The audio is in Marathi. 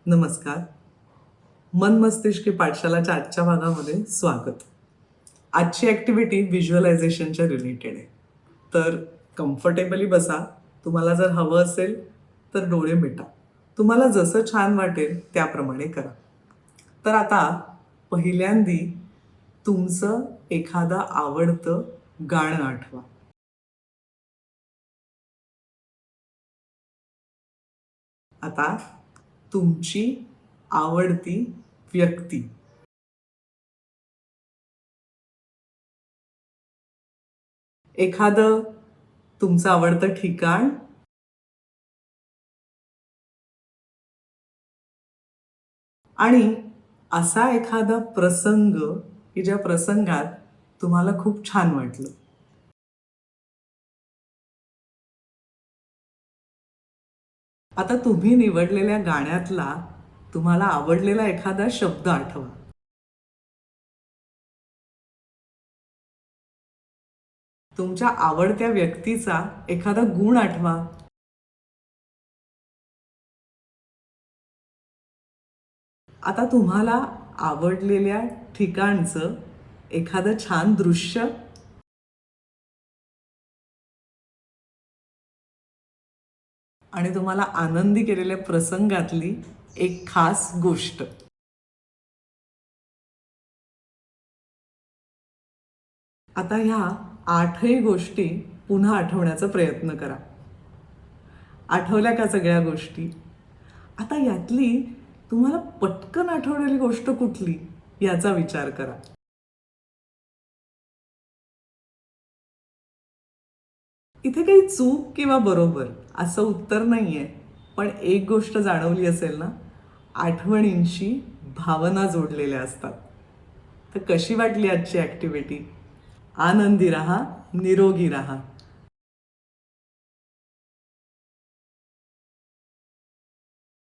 नमस्कार. मन मस्तिष्की पाठशालाच्या आजच्या भागामध्ये स्वागत. आजची ॲक्टिव्हिटी व्हिज्युअलायझेशनच्या रिलेटेड आहे. तर कम्फर्टेबली बसा. तुम्हाला जर हवं असेल तर डोळे मिटा. तुम्हाला जसं छान वाटेल त्याप्रमाणे करा. तर आता पहिल्यांदी तुमचं एखादं आवडतं गाणं आठवा. आता तुमची आवडती व्यक्ती, एखादं तुमचं आवडतं ठिकाण आणि असा एखादा प्रसंग की ज्या प्रसंगात तुम्हाला खूप छान वाटलं. आता तुम्ही निवडलेल्या गाण्यातला तुम्हाला आवडलेला एखादा शब्द आठवा. तुमच्या आवडत्या व्यक्तीचा एखादा गुण आठवा. आता तुम्हाला आवडलेल्या ठिकाणचं एखादं छान दृश्य आणि तुम्हाला आनंदी केलेल्या प्रसंगातली एक खास गोष्ट. आता ह्या 8ही गोष्टी पुन्हा आठवण्याचा प्रयत्न करा. आठवल्या का सगळ्या गोष्टी? आता यातली तुम्हाला पटकन आठवलेली गोष्ट कुठली याचा विचार करा. इथे काही चूक किंवा बरोबर असं उत्तर नाहीये, पण एक गोष्ट जाणवली असेल ना, आठवणींशी भावना जोडलेल्या असतात. तर कशी वाटली आजची ॲक्टिव्हिटी? आनंदी राहा, निरोगी राहा.